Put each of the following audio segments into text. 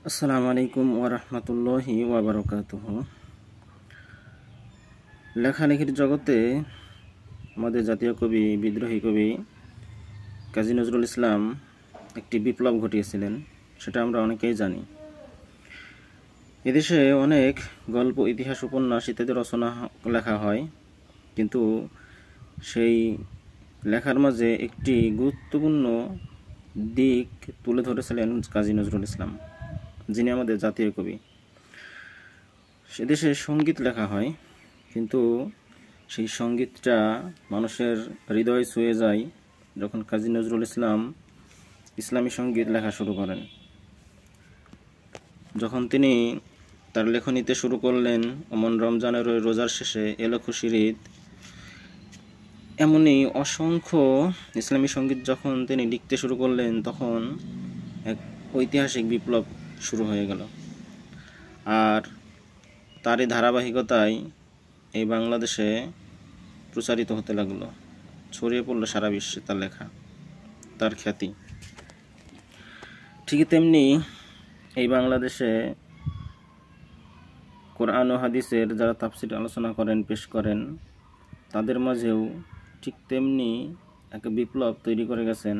আসসালামু আলাইকুম ওয়া রাহমাতুল্লাহি ওয়া বারাকাতুহু। লেখালেখির জগতে আমাদের জাতীয় কবি, বিদ্রোহী কবি কাজী নজরুল ইসলাম একটি বিপ্লব ঘটিয়েছিলেন, সেটা আমরা অনেকেই জানি। এদেশে অনেক গল্প, ইতিহাস, উপন্যাস ইত্যাদি রচনা লেখা হয়, কিন্তু সেই লেখার মাঝে একটি গুরুত্বপূর্ণ দিক তুলে ধরেছিলেন কাজী নজরুল ইসলাম, যিনি আমাদের জাতীয় কবি। সেদেশে সঙ্গীত লেখা হয়, কিন্তু সেই সঙ্গীতটা মানুষের হৃদয় ছুঁয়ে যায় যখন কাজী নজরুল ইসলাম ইসলামী সঙ্গীত লেখা শুরু করেন। যখন তিনি তার লেখনীতে শুরু করলেন অমন রমজানের ওই রোজার শেষে এলো খুশির ঈদ, এমনই অসংখ্য ইসলামী সঙ্গীত যখন তিনি লিখতে শুরু করলেন, তখন এক ঐতিহাসিক বিপ্লব শুরু হয়ে গেল। আর তারই ধারাবাহিকতায় এই বাংলাদেশে প্রচারিত হতে লাগলো, ছড়িয়ে পড়লো সারা বিশ্বে তার লেখা, তার খ্যাতি। ঠিক তেমনি এই বাংলাদেশে কোরআন ও হাদিসের যারা তাফসীর আলোচনা করেন, পেশ করেন, তাদের মাঝেও ঠিক তেমনি এক বিপ্লব তৈরি করে গেছেন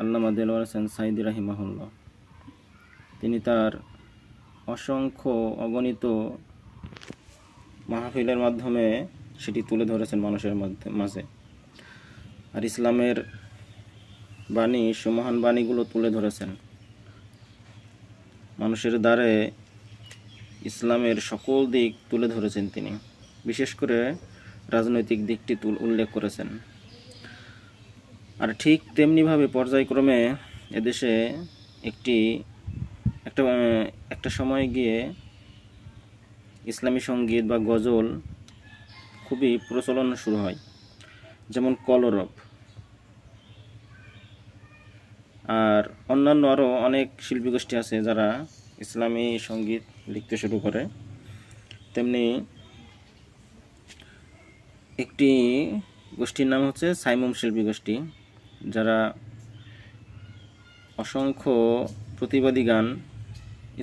আল্লামা দেলোয়ার হোসেন সাঈদী রাহিমাহুল্লাহ। তিনি তার অসংখ্য অগণিত মাহফিলের মাধ্যমে সেটি তুলে ধরেছেন মানুষের মাঝে। আর ইসলামের বাণী, সুমহান বাণীগুলো তুলে ধরেছেন মানুষের দ্বারে। ইসলামের সকল দিক তুলে ধরেছেন তিনি, বিশেষ করে রাজনৈতিক দিকটি উল্লেখ করেছেন। আর ঠিক তেমনিভাবে পর্যায়ক্রমে এদেশে একটা সময় গিয়ে ইসলামী সঙ্গীত বা গজল খুবই প্রচলন শুরু হয়, যেমন কলরব। আর অন্যান্য আরও অনেক শিল্পী গোষ্ঠী আছে যারা ইসলামী সঙ্গীত লিখতে শুরু করে। তেমনি একটি গোষ্ঠীর নাম হচ্ছে সাইমুম শিল্পী গোষ্ঠী, যারা অসংখ্য প্রতিবাদী গান,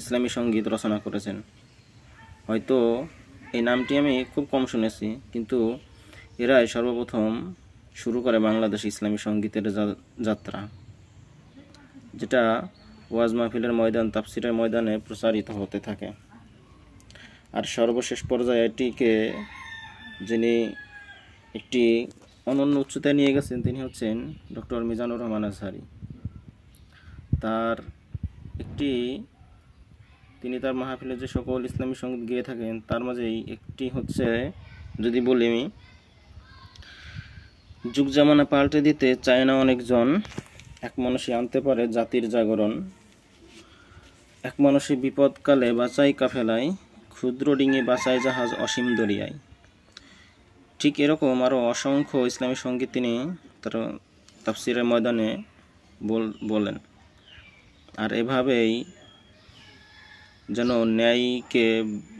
ইসলামী সঙ্গীত রচনা করেছেন। হয়তো এই নামটি আমি খুব কম শুনেছি, কিন্তু এরাই সর্বপ্রথম শুরু করে বাংলাদেশ ইসলামী সঙ্গীতের যাত্রা, যেটা ওয়াজ মাহফিলের ময়দান, তাফসিরের ময়দানে প্রচারিত হতে থাকে। আর সর্বশেষ পর্যায়ে এটিকে যিনি একটি অনন্য উচ্চতায় নিয়ে গেছেন, তিনি হচ্ছেন ডক্টর মিজানুর রহমান আজহারি। তিনি তার মাহফিলে যে সকল ইসলামী সঙ্গীত গেয়ে থাকেন, তার মাঝেই একটি হচ্ছে, যদি বলি আমি, যুগ জামানা পাল্টে দিতে চায় না অনেকজন, এক মানুষই আনতে পারে জাতির জাগরণ, এক মানুষই বিপদকালে বাঁচাই কাফেলায়, ক্ষুদ্র ডিঙে বাঁচায় জাহাজ অসীম দরিয়ায়। ঠিক এরকম আরও অসংখ্য ইসলামী সঙ্গীত তিনি তার তাফসিরের ময়দানে বলেন। আর এভাবেই যেন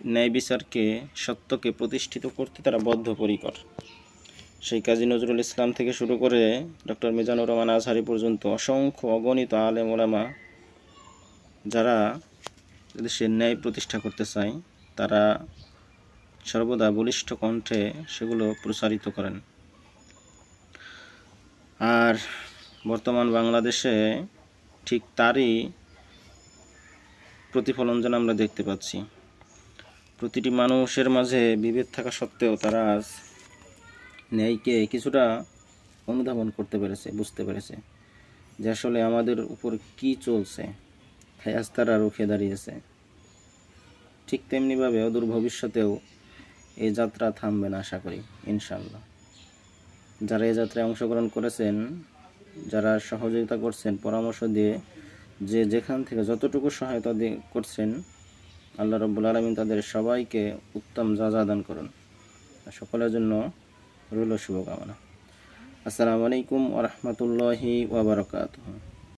ন্যায় বিচারকে, সত্যকে প্রতিষ্ঠিত করতে তারা বদ্ধপরিকর। সেই কাজী নজরুল ইসলাম থেকে শুরু করে ডক্টর মিজানুর রহমান আজহারি পর্যন্ত অসংখ্য অগণিত আলেম ওলামা যারা দেশের ন্যায় প্রতিষ্ঠা করতে চায়, তারা সর্বদা বলিষ্ঠ কণ্ঠে সেগুলো প্রসারিত করেন। আর বর্তমান বাংলাদেশে ঠিক তারই প্রতিফলন যেন আমরা দেখতে পাচ্ছি। প্রতিটি মানুষের মাঝে বিভেদ থাকা সত্ত্বেও তারা আজ ন্যায়কে কিছুটা অনুধাবন করতে পেরেছে, বুঝতে পেরেছে যে আসলে আমাদের উপর কি চলছে, তাই আজ তারা রুখে দাঁড়িয়েছে। ঠিক তেমনিভাবে অদূর ভবিষ্যতেও এই যাত্রা থামবে না, আশা করি ইনশাআল্লাহ। যারা এই যাত্রায় অংশগ্রহণ করেছেন, যারা সহযোগিতা করছেন, পরামর্শ দিয়ে যে যেখান থেকে যতটুকু সহায়তা করছেন, আল্লাহ রাব্বুল আলামিন তাদের সবাইকে উত্তম জাযা দান করুন। সকলের জন্য রইল শুভকামনা। আসসালামু আলাইকুম ওয়া রাহমাতুল্লাহি ওয়া বারাকাতুহু।